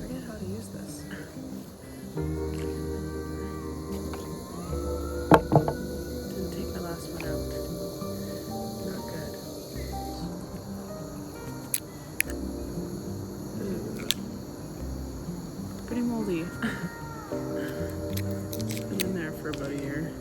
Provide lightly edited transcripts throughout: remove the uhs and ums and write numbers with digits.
forget how to use this. Didn't take the last one out. Not good. Ooh. Pretty moldy. Been in there for about a year.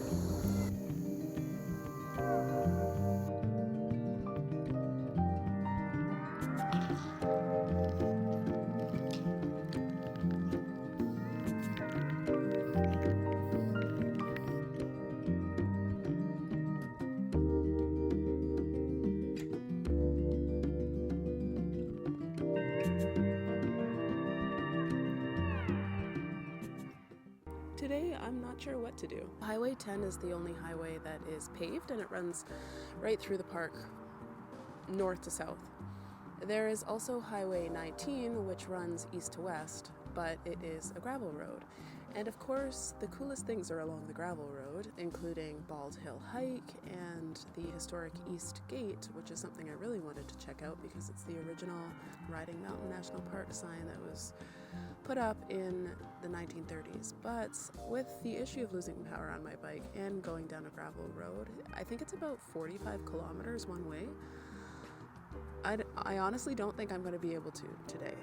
Today, I'm not sure what to do. Highway 10 is the only highway that is paved, and it runs right through the park, north to south. There is also Highway 19, which runs east to west, but it is a gravel road. And of course, the coolest things are along the gravel road, including Bald Hill Hike and the historic East Gate, which is something I really wanted to check out because it's the original Riding Mountain National Park sign that was put up in the 1930s. But with the issue of losing power on my bike and going down a gravel road, I think it's about 45 kilometers one way. I honestly don't think I'm going to be able to today.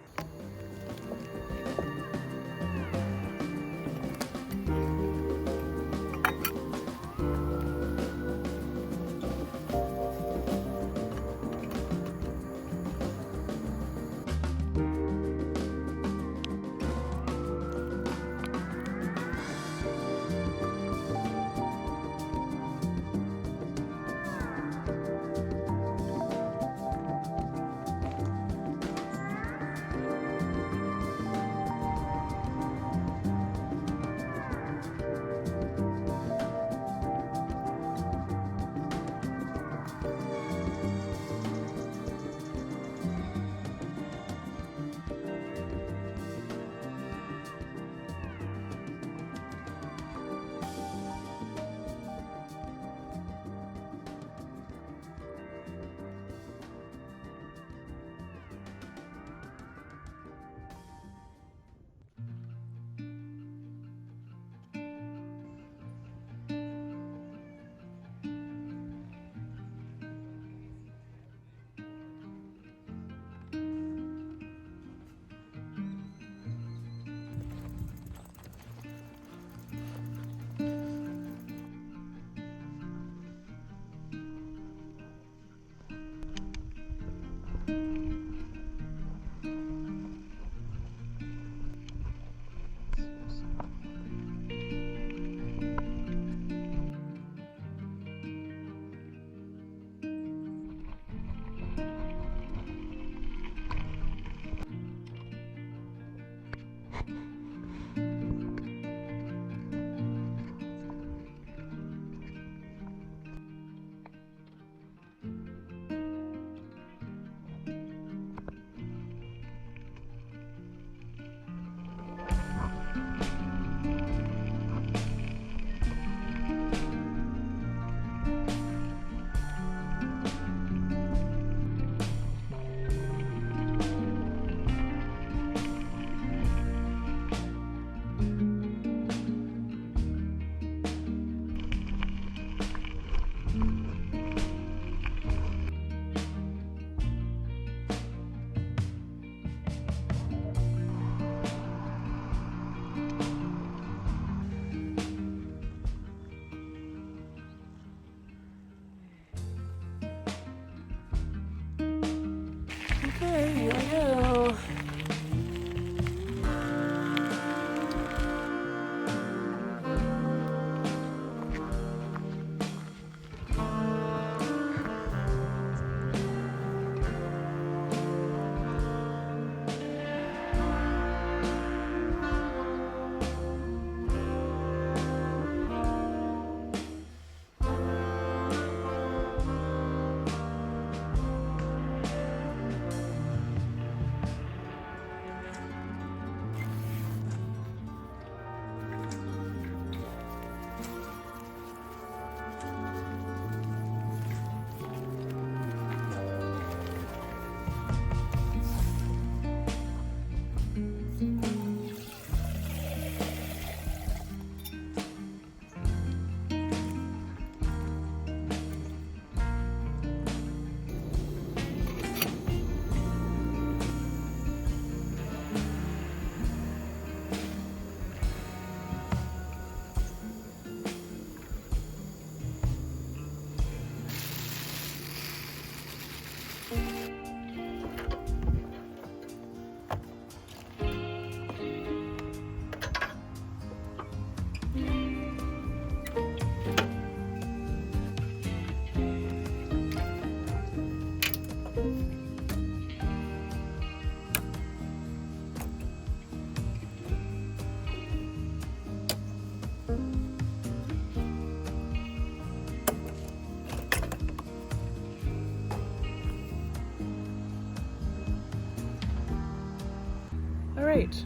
right,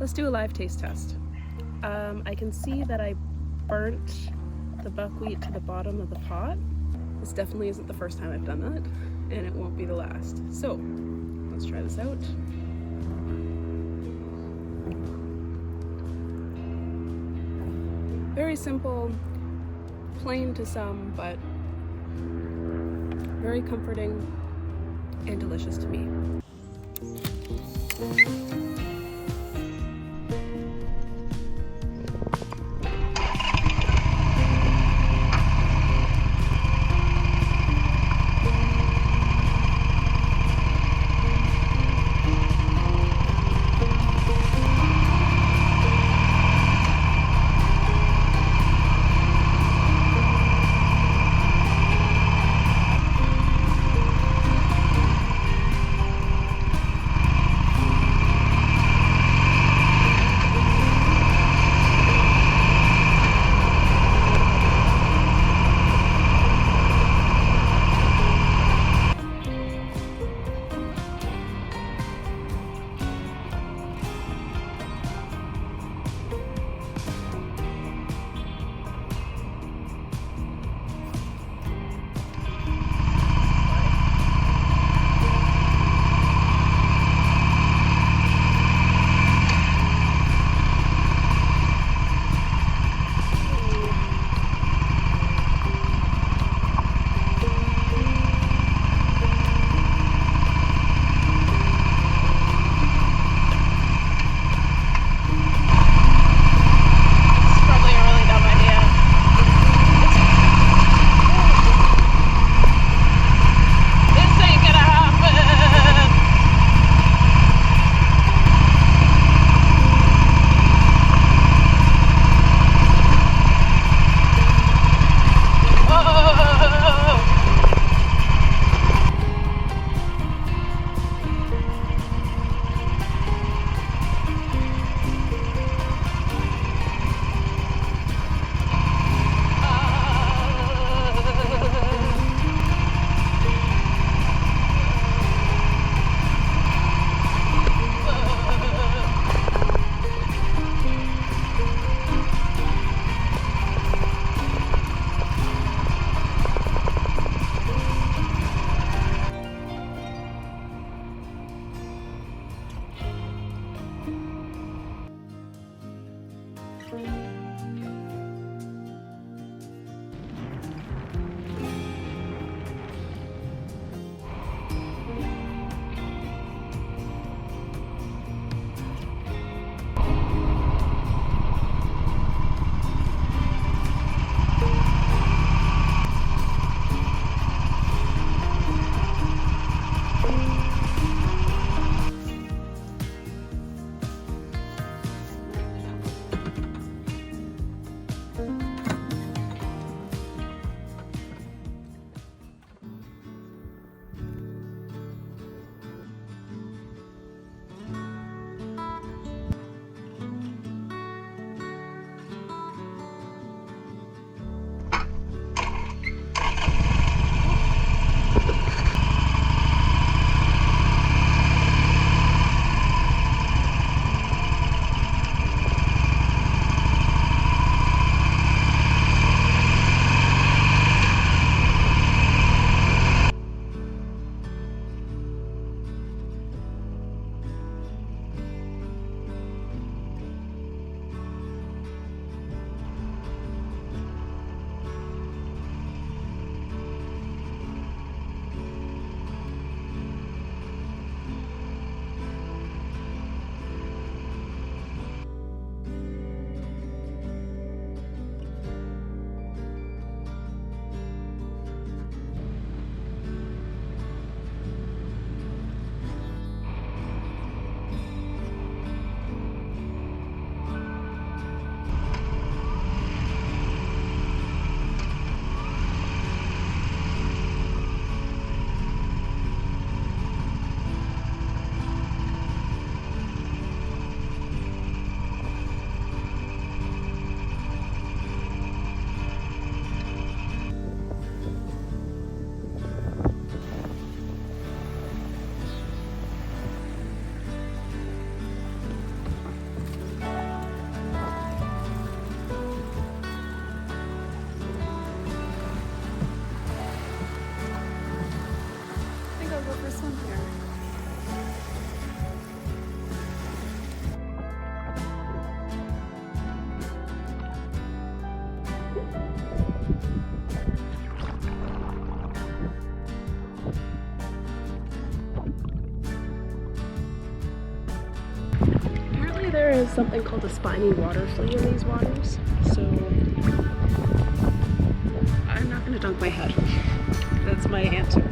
let's do a live taste test. I can see that I burnt the buckwheat to the bottom of the pot. This definitely isn't the first time I've done that, and it won't be the last. So let's try this out. Very simple, plain to some, but very comforting and delicious to me. go for a swim here. Apparently there is something called a spiny water flea in these waters, so I'm not going to dunk my head. That's my answer.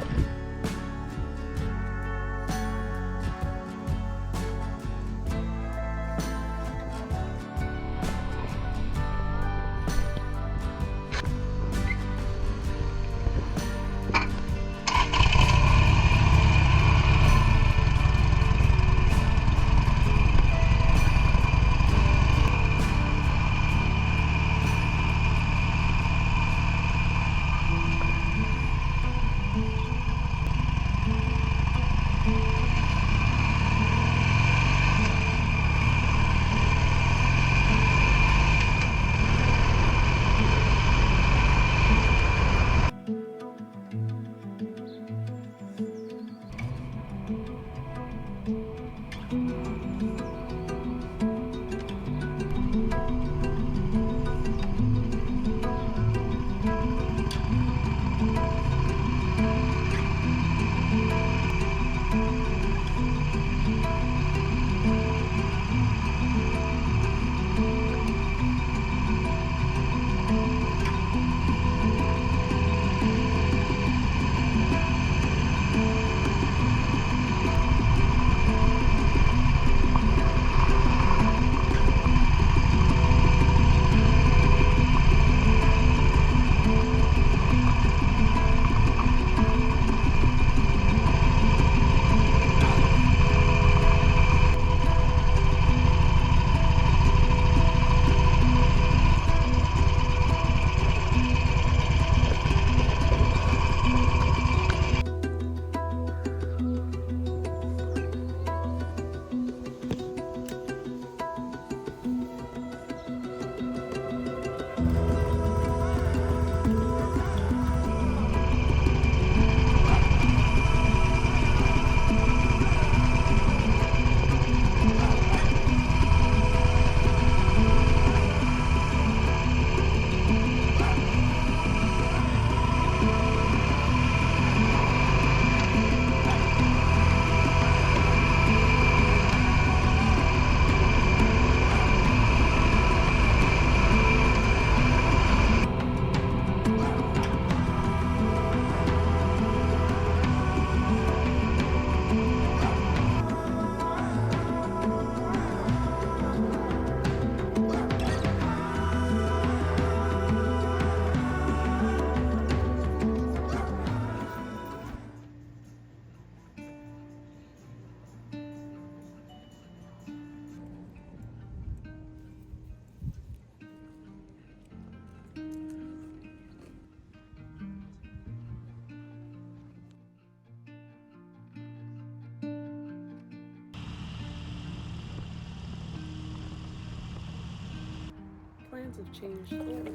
Plans have changed. Oh, shit.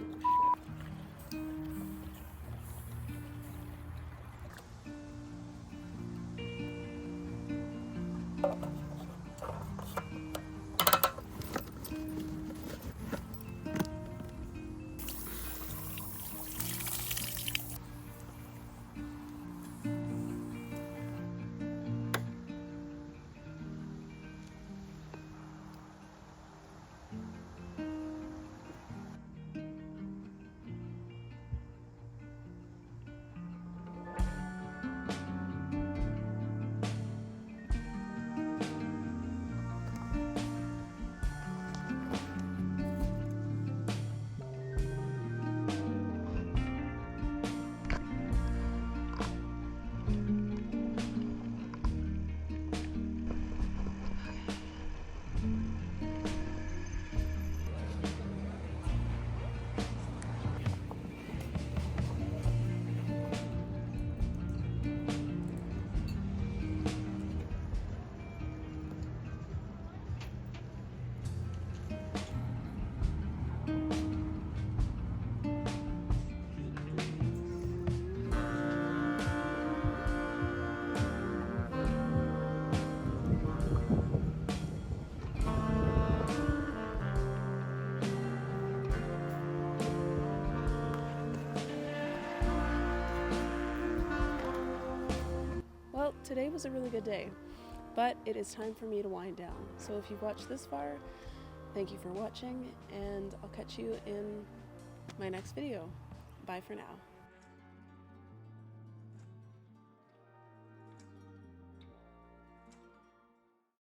today was a really good day, but it is time for me to wind down. So if you've watched this far, thank you for watching, and I'll catch you in my next video. Bye for now.